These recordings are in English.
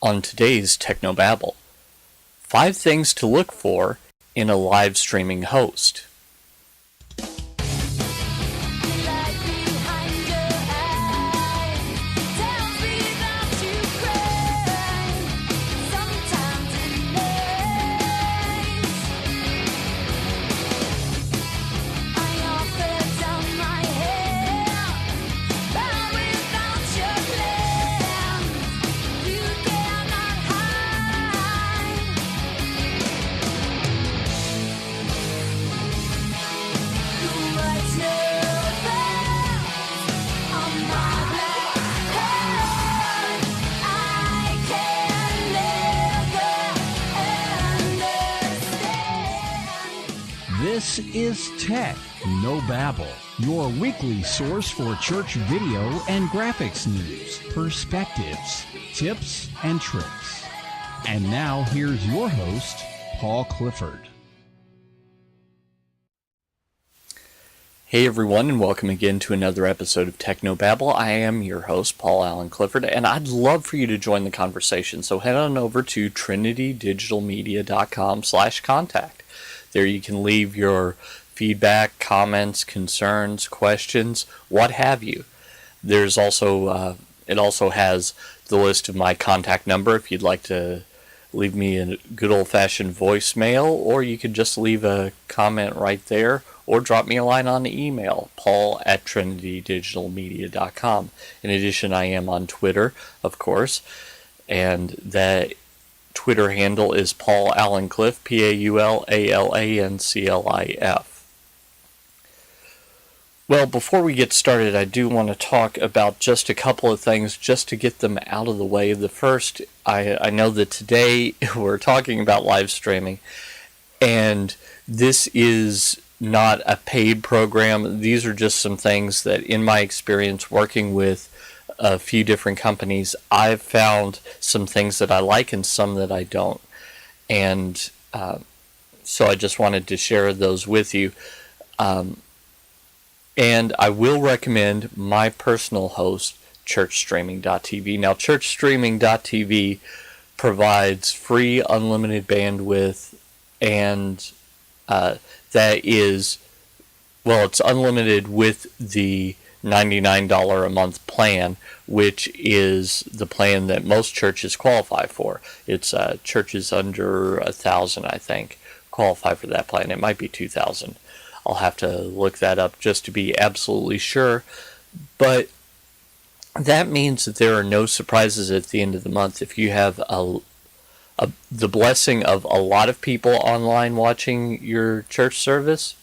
On today's Technobabble, 5 things to look for in a live streaming host. This is Tech No Babble, your weekly source for church video and graphics news, perspectives, tips, and tricks. And now here's your host, Paul Clifford. Hey everyone, and welcome again to another episode of Technobabble. I am your host, Paul Allen Clifford, and I'd love for you to join the conversation. So head on over to trinitydigitalmedia.com/contact. There you can leave your feedback, comments, concerns, questions, what have you. There's also, it also has the list of my contact number if you'd like to leave me a good old-fashioned voicemail, or you could just leave a comment right there, or drop me a line on the email, paul@trinitydigitalmedia.com. In addition, I am on Twitter, of course, and that Twitter handle is Paul Allen Cliff, PaulAlanclif. Well, before we get started, I do want to talk about just a couple of things just to get them out of the way. The first, I know that today we're talking about live streaming, and this is not a paid program. These are just some things that, in my experience working with a few different companies, I've found some things that I like and some that I don't. And so I just wanted to share those with you. And I will recommend my personal host, churchstreaming.tv. Now, churchstreaming.tv provides free unlimited bandwidth, and that is, well, it's unlimited with the $99 a month plan, which is the plan that most churches qualify for. It's churches under 1,000, I think, qualify for that plan. It might be 2,000. I'll have to look that up just to be absolutely sure. But that means that there are no surprises at the end of the month. If you have the blessing of a lot of people online watching your church service,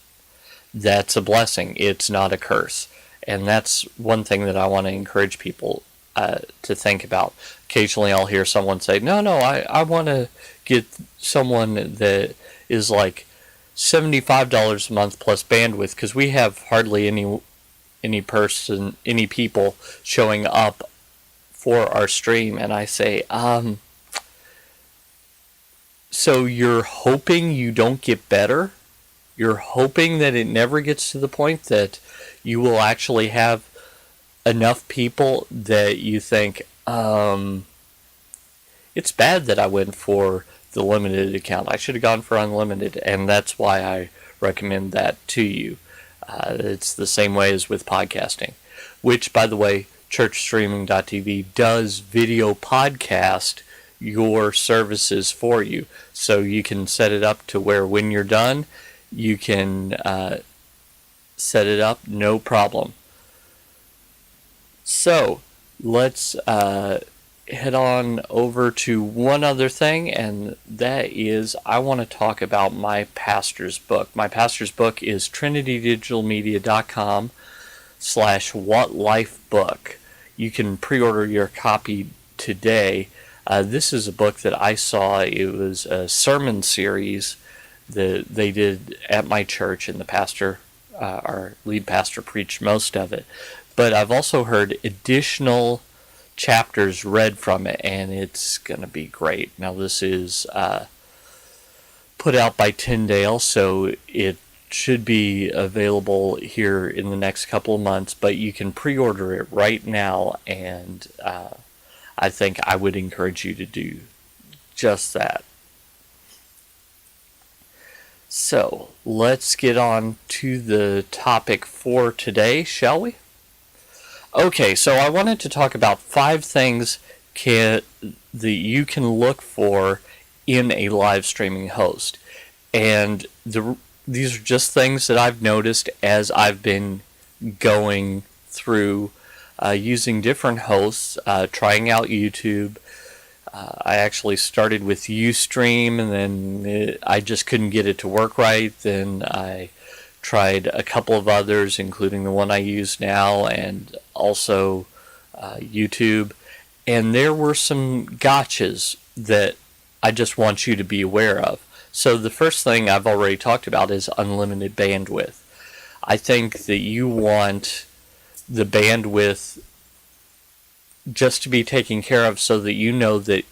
that's a blessing. It's not a curse. And that's one thing that I want to encourage people to think about. Occasionally I'll hear someone say, no, I want to get someone that is like $75 a month plus bandwidth, because we have hardly any people showing up for our stream. And I say, so you're hoping you don't get better? You're hoping that it never gets to the point that you will actually have enough people that you think, it's bad that I went for the limited account. I should have gone for unlimited, and that's why I recommend that to you. It's the same way as with podcasting, which, by the way, churchstreaming.tv does video podcast your services for you. So you can set it up to where when you're done, you can set it up, no problem. So let's head on over to one other thing, and that is I want to talk about my pastor's book. My pastor's book is trinitydigitalmedia.com/whatlifebook. You can pre-order your copy today. This is a book that I saw. It was a sermon series that they did at my church, and the pastor, our lead pastor, preached most of it. But I've also heard additional chapters read from it, and it's going to be great. Now, this is put out by Tyndale, so it should be available here in the next couple of months, but you can pre-order it right now, and I think I would encourage you to do just that. So, let's get on to the topic for today, shall we? Okay, so I wanted to talk about 5 things that you can look for in a live streaming host. And these are just things that I've noticed as I've been going through using different hosts, trying out YouTube. I actually started with Ustream, and then I just couldn't get it to work right. Then I tried a couple of others, including the one I use now, and also YouTube. And there were some gotchas that I just want you to be aware of. So the first thing I've already talked about is unlimited bandwidth. I think that you want the bandwidth just to be taken care of so that you know that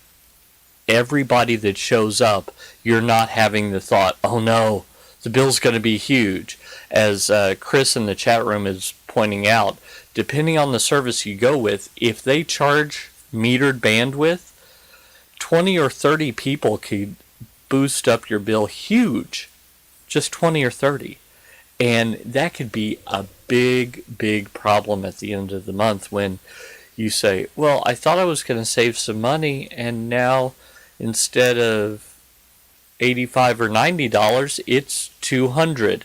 everybody that shows up, you're not having the thought, oh no, the bill's going to be huge. As Chris in the chat room is pointing out, depending on the service you go with, if they charge metered bandwidth, 20 or 30 people could boost up your bill huge. Just 20 or 30. And that could be a big problem at the end of the month when you say, well, I thought I was going to save some money, and now instead of $85 or $90, it's $200.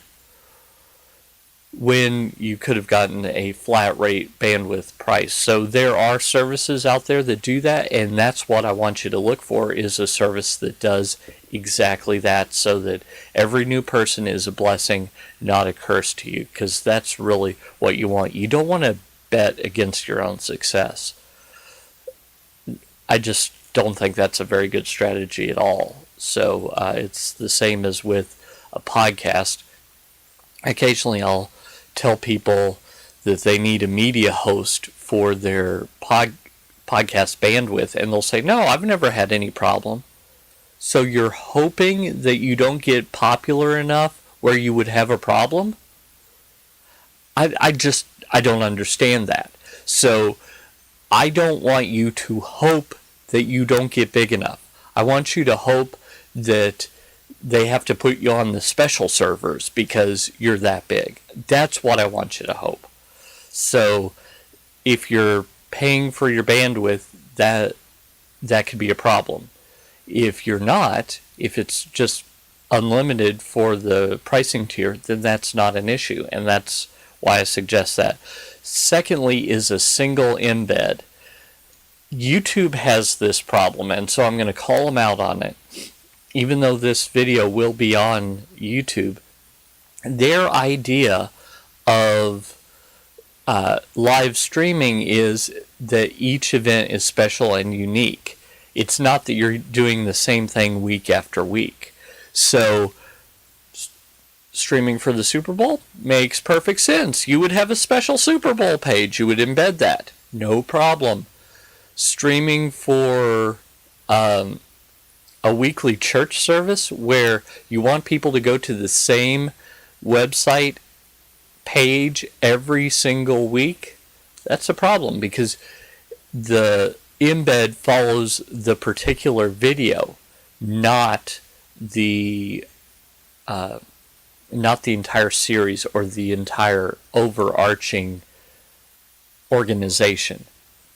When you could have gotten a flat rate bandwidth price. So there are services out there that do that, and that's what I want you to look for, is a service that does exactly that, so that every new person is a blessing, not a curse to you, because that's really what you want. You don't want to bet against your own success. I just don't think that's a very good strategy at all. So it's the same as with a podcast. Occasionally I'll tell people that they need a media host for their podcast bandwidth, and they'll say, no, I've never had any problem. So you're hoping that you don't get popular enough where you would have a problem? I don't understand that. So I don't want you to hope that you don't get big enough. I want you to hope that they have to put you on the special servers because you're that big. That's what I want you to hope. So if you're paying for your bandwidth, that could be a problem. If you're not, if it's just unlimited for the pricing tier, then that's not an issue, and that's why I suggest that. Secondly is a single embed. YouTube has this problem, and so I'm going to call them out on it. Even though this video will be on YouTube, their idea of live streaming is that each event is special and unique. It's not that you're doing the same thing week after week. So streaming for the Super Bowl makes perfect sense. You would have a special Super Bowl page. You would embed that. No problem. Streaming for a weekly church service where you want people to go to the same website page every single week, that's a problem, because the embed follows the particular video, not the entire series or the entire overarching organization.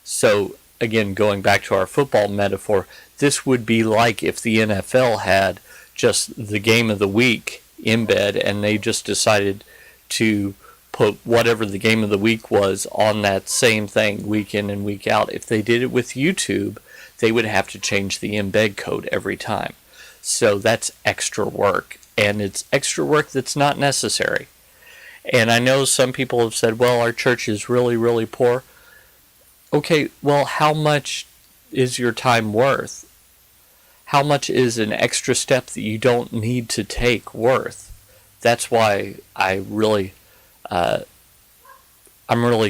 So again, going back to our football metaphor, this would be like if the NFL had just the game of the week embed, and they just decided to put whatever the game of the week was on that same thing week in and week out. If they did it with YouTube, they would have to change the embed code every time. So that's extra work, and it's extra work that's not necessary. And I know some people have said, well, our church is really, really poor. Okay, well, how much is your time worth? How much is an extra step that you don't need to take worth? That's why I'm really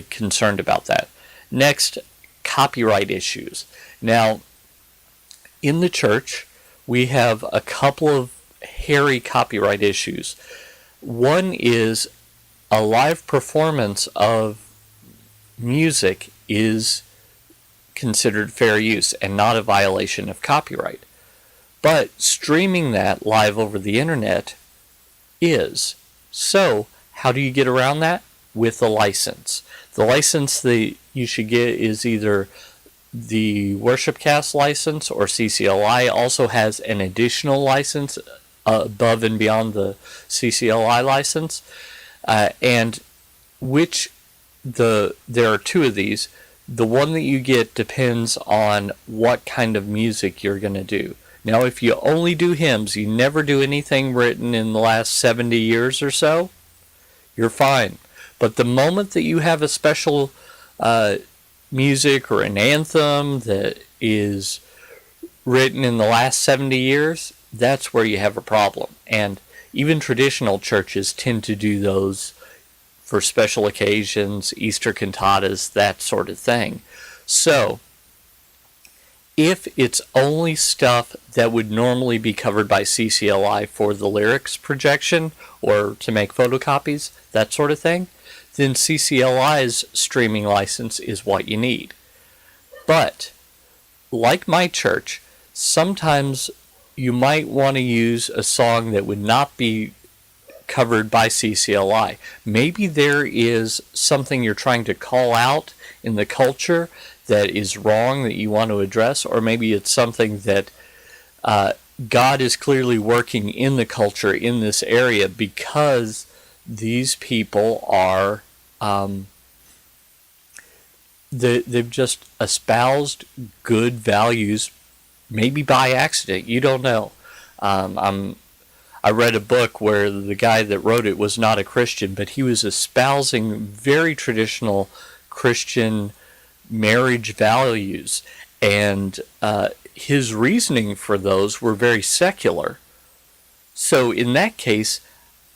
concerned about that. Next, copyright issues. Now, in the church, we have a couple of hairy copyright issues. One is a live performance of music is considered fair use and not a violation of copyright. But streaming that live over the internet is. So, how do you get around that? With a license. The license that you should get is either the WorshipCast license, or CCLI also has an additional license above and beyond the CCLI license. And there are two of these. The one that you get depends on what kind of music you're going to do. Now, if you only do hymns, you never do anything written in the last 70 years or so, you're fine. But the moment that you have a special music or an anthem that is written in the last 70 years, that's where you have a problem. And even traditional churches tend to do those for special occasions, Easter cantatas, that sort of thing. So, if it's only stuff that would normally be covered by CCLI for the lyrics projection or to make photocopies, that sort of thing, then CCLI's streaming license is what you need. But, like my church, sometimes you might want to use a song that would not be covered by CCLI. Maybe there is something you're trying to call out in the culture that is wrong that you want to address, or maybe it's something that God is clearly working in the culture in this area because these people are they've just espoused good values, maybe by accident. You don't know. I read a book where the guy that wrote it was not a Christian, but he was espousing very traditional Christian marriage values, and his reasoning for those were very secular. So in that case,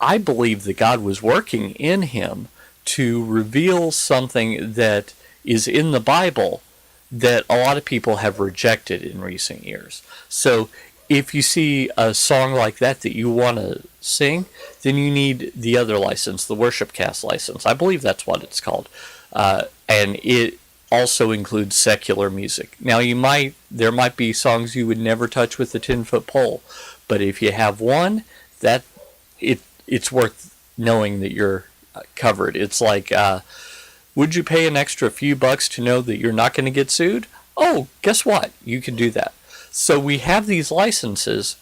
I believe that God was working in him to reveal something that is in the Bible that a lot of people have rejected in recent years. So if you see a song like that you want to sing, then you need the other license, the WorshipCast license. I believe that's what it's called. And it also includes secular music. Now there might be songs you would never touch with a 10-foot pole, but if you have one, it's worth knowing that you're covered. It's like, would you pay an extra few bucks to know that you're not going to get sued? Oh, guess what? You can do that. So we have these licenses,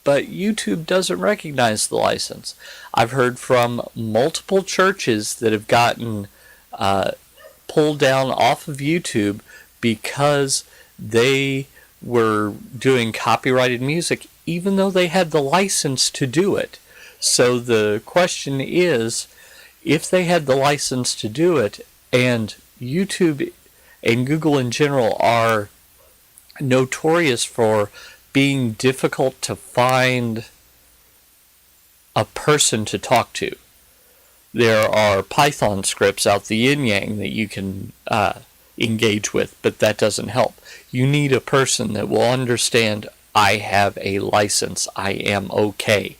but YouTube doesn't recognize the license. I've heard from multiple churches that have gotten pulled down off of YouTube because they were doing copyrighted music, even though they had the license to do it. So the question is, if they had the license to do it, and YouTube and Google in general are notorious for being difficult to find a person to talk to. There are Python scripts out the yin-yang that you can engage with, but that doesn't help. You need a person that will understand, I have a license, I am okay.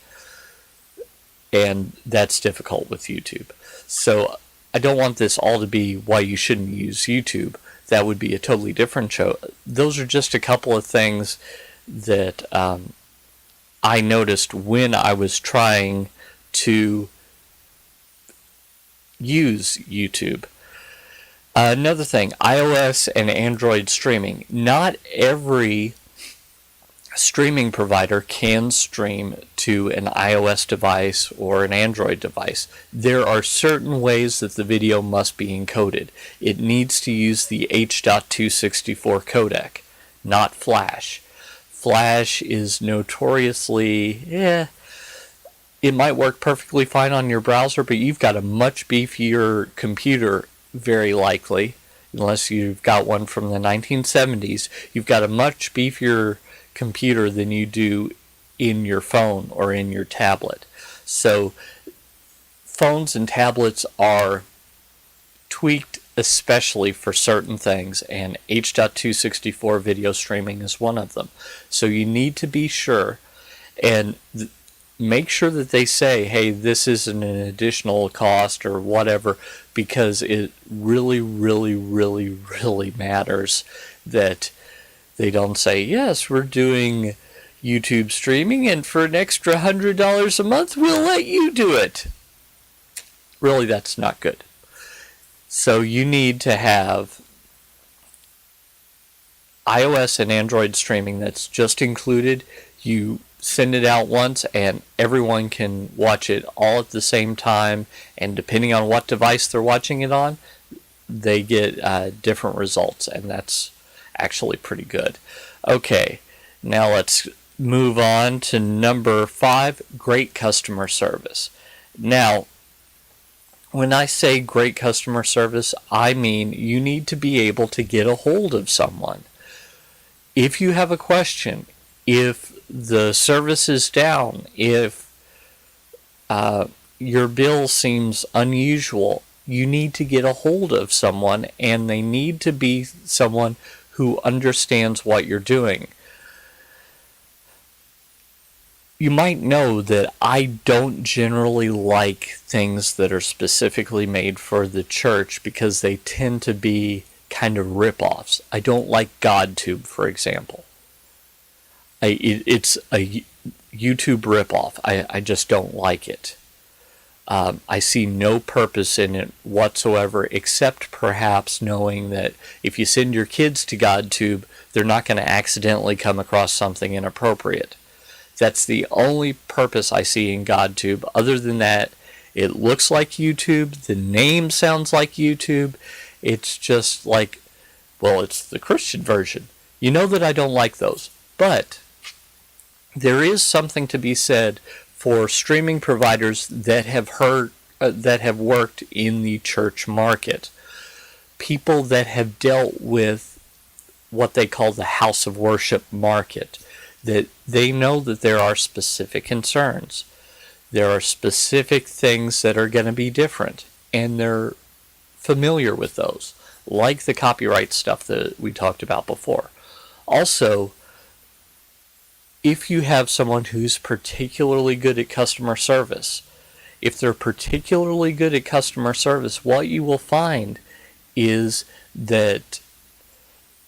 And that's difficult with YouTube. So I don't want this all to be why you shouldn't use YouTube. That would be a totally different show. Those are just a couple of things that I noticed when I was trying to use YouTube. Another thing, iOS and Android streaming. Not every streaming provider can stream to an iOS device or an Android device. There are certain ways that the video must be encoded. It needs to use the H.264 codec, not Flash. Flash is notoriously, it might work perfectly fine on your browser, but you've got a much beefier computer, very likely, unless you've got one from the 1970s. You've got a much beefier computer than you do in your phone or in your tablet. So phones and tablets are tweaked especially for certain things, and H.264 video streaming is one of them. So you need to be sure, and make sure that they say, hey, this isn't an additional cost or whatever, because it really, really, really, really matters that they don't say, yes, we're doing YouTube streaming, and for an extra $100 a month, we'll let you do it. Really, that's not good. So you need to have iOS and Android streaming that's just included. You send it out once and everyone can watch it all at the same time, and depending on what device they're watching it on, they get different results, and that's actually pretty good. Okay, now let's move on to number 5, great customer service. Now, when I say great customer service, I mean you need to be able to get a hold of someone. If you have a question, if the service is down, if your bill seems unusual, you need to get a hold of someone, and they need to be someone who understands what you're doing. You might know that I don't generally like things that are specifically made for the church because they tend to be kind of rip-offs. I don't like GodTube, for example. It's a YouTube rip-off. I just don't like it. I see no purpose in it whatsoever, except perhaps knowing that if you send your kids to GodTube, they're not going to accidentally come across something inappropriate. That's the only purpose I see in GodTube. Other than that, it looks like YouTube. The name sounds like YouTube. It's just like, well, it's the Christian version. You know that I don't like those. But there is something to be said for streaming providers that have worked in the church market. People that have dealt with what they call the house of worship market. That they know that there are specific concerns. There are specific things that are going to be different, and they're familiar with those, like the copyright stuff that we talked about before. Also, if you have someone who's particularly good at customer service, if they're particularly good at customer service, what you will find is that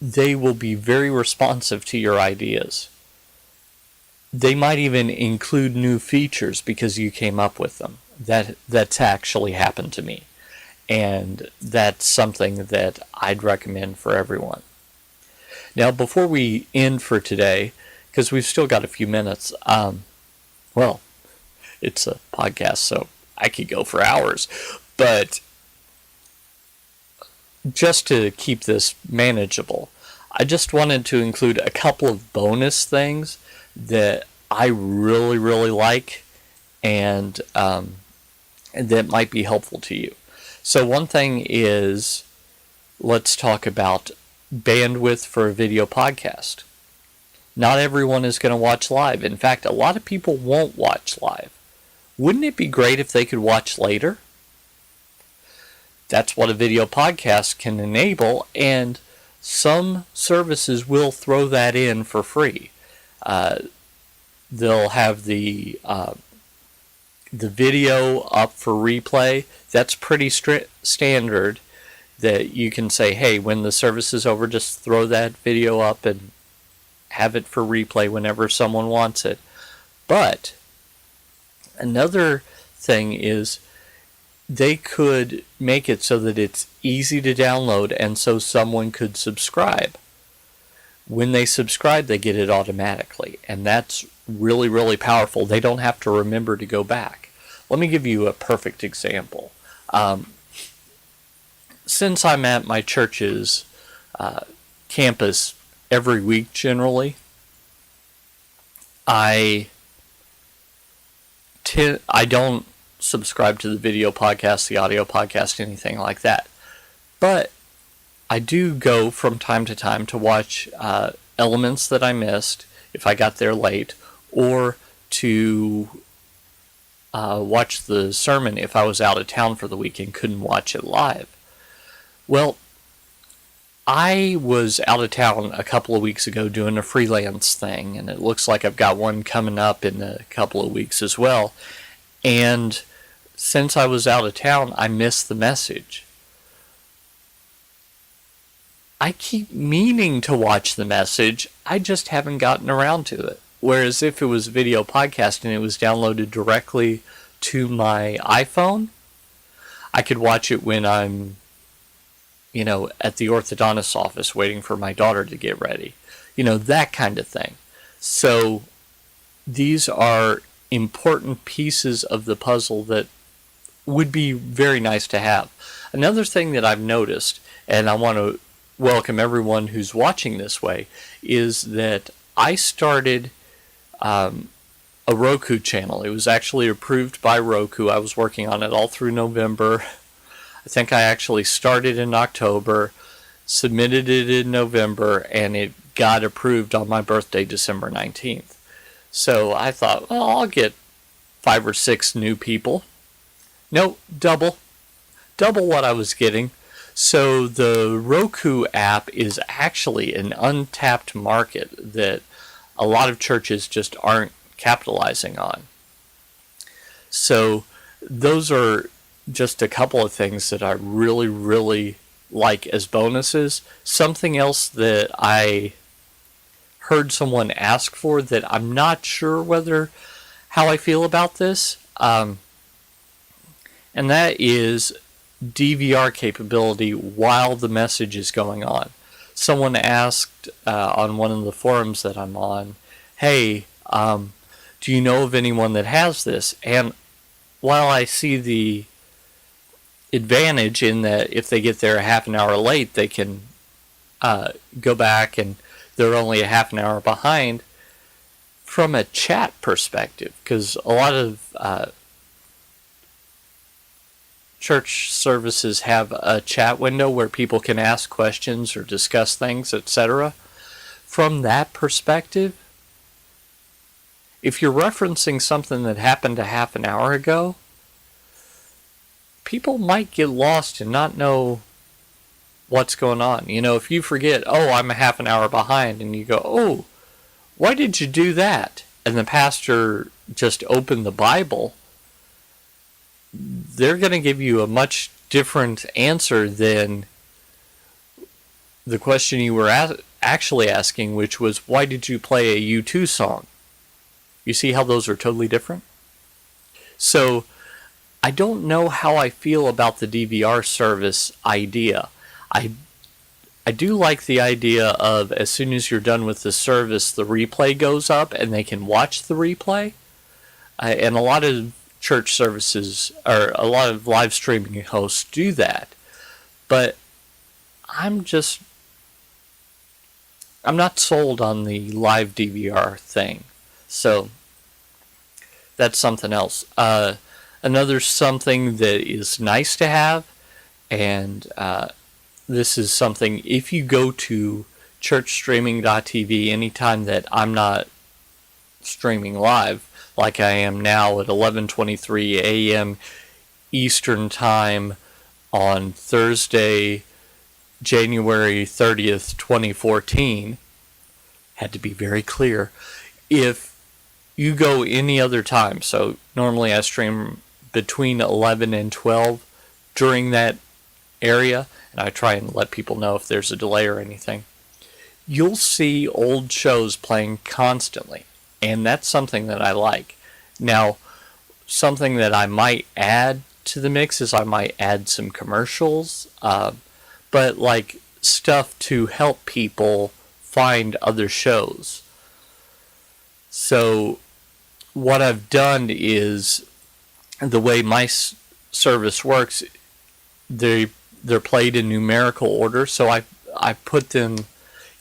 they will be very responsive to your ideas. They might even include new features because you came up with them. That's actually happened to me. And that's something that I'd recommend for everyone. Now, before we end for today, because we've still got a few minutes, well, it's a podcast, so I could go for hours. But just to keep this manageable, I just wanted to include a couple of bonus things that I really, really like, and that might be helpful to you. So one thing is, let's talk about bandwidth for a video podcast. Not everyone is going to watch live. In fact, a lot of people won't watch live. Wouldn't it be great if they could watch later? That's what a video podcast can enable, and some services will throw that in for free. They'll have the video up for replay. That's pretty standard, that you can say, hey, when the service is over, just throw that video up and have it for replay whenever someone wants it. But another thing is they could make it so that it's easy to download, and so someone could subscribe. When they subscribe, they get it automatically, and that's really, really powerful. They don't have to remember to go back. Let me give you a perfect example. Since I'm at my church's campus every week generally, I don't subscribe to the video podcast, the audio podcast, anything like that. But I do go from time to time to watch elements that I missed if I got there late, or to watch the sermon if I was out of town for the week and couldn't watch it live. Well, I was out of town a couple of weeks ago doing a freelance thing, and it looks like I've got one coming up in a couple of weeks as well. And since I was out of town, I missed the message. I keep meaning to watch the message, I just haven't gotten around to it. Whereas if it was video podcast and it was downloaded directly to my iPhone, I could watch it when I'm, at the orthodontist's office waiting for my daughter to get ready. That kind of thing. So these are important pieces of the puzzle that would be very nice to have. Another thing that I've noticed, and I want to welcome everyone who's watching this way, is that I started a Roku channel. It was actually approved by Roku. I was working on it all through November. I think I actually started in October, submitted it in November, and it got approved on my birthday, December 19th. So I thought, well, I'll get 5 or 6 new people. No, double what I was getting. So the Roku app is actually an untapped market that a lot of churches just aren't capitalizing on. So those are just a couple of things that I really, really like as bonuses. Something else that I heard someone ask for that I'm not sure how I feel about this, and that is DVR capability while the message is going on. Someone asked on one of the forums that I'm on, hey, do you know of anyone that has this? And while I see the advantage in that if they get there a half an hour late, they can go back and they're only a half an hour behind, from a chat perspective, because a lot of church services have a chat window where people can ask questions or discuss things, etc. From that perspective, if you're referencing something that happened a half an hour ago, people might get lost and not know what's going on. If you forget, oh, I'm a half an hour behind, and you go, oh, why did you do that? And the pastor just opened the Bible, they're going to give you a much different answer than the question you were actually asking, which was, why did you play a U2 song? You see how those are totally different? So I don't know how I feel about the DVR service idea. I do like the idea of as soon as you're done with the service, the replay goes up and they can watch the replay. And a lot of church services, or a lot of live streaming hosts do that. But I'm not sold on the live DVR thing. So that's something else. Another something that is nice to have, and this is something, if you go to churchstreaming.tv anytime that I'm not streaming live, like I am now at 11:23 a.m. Eastern Time on Thursday, January 30th, 2014, had to be very clear. If you go any other time, so normally I stream between 11 and 12 during that area, and I try and let people know if there's a delay or anything, you'll see old shows playing constantly, and that's something that I like. Now, something that I might add to the mix is I might add some commercials, but like stuff to help people find other shows. So what I've done is, the way my service works, they're played in numerical order, so I put them,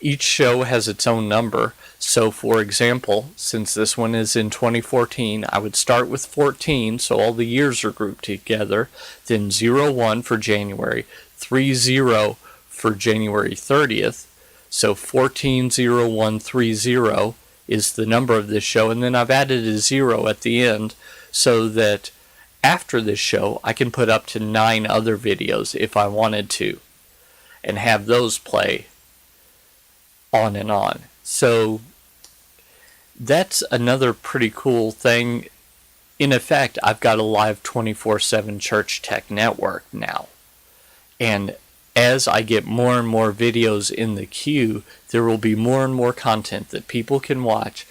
each show has its own number. So for example, since this one is in 2014, I would start with 14, so all the years are grouped together, then 01 for January, 30 for January 30th, so 140130 is the number of this show, and then I've added a 0 at the end so that after this show I can put up to 9 other videos if I wanted to. and have those play on and on. So that's another pretty cool thing. In effect, I've got a live 24/7 church tech network now. And as I get more and more videos in the queue, there will be more and more content that people can watch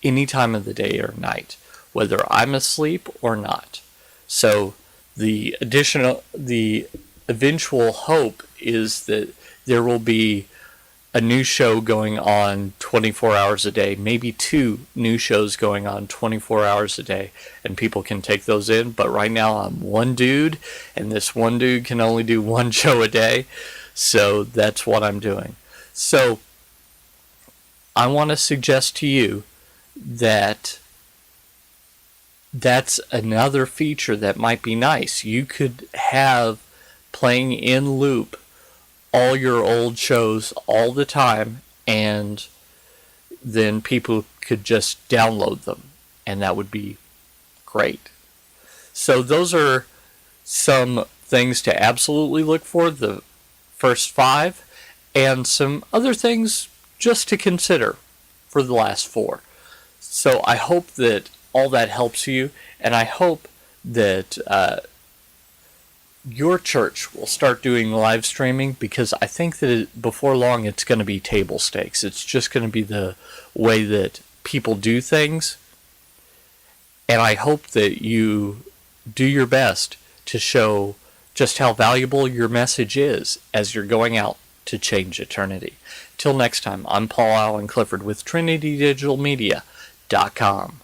any time of the day or night, whether I'm asleep or not. So the eventual hope is that there will be a new show going on 24 hours a day, maybe 2 new shows going on 24 hours a day, and people can take those in. But right now I'm one dude, and this one dude can only do 1 show a day, so that's what I'm doing. So I want to suggest to you that that's another feature that might be nice. You could have playing in loop all your old shows all the time, and then people could just download them, and that would be great. So those are some things to absolutely look for, the first 5, and some other things just to consider for the last 4. So I hope that all that helps you, and I hope that your church will start doing live streaming, because I think that before long it's going to be table stakes. It's just going to be the way that people do things. And I hope that you do your best to show just how valuable your message is as you're going out to change eternity. Till next time, I'm Paul Allen Clifford with TrinityDigitalMedia.com.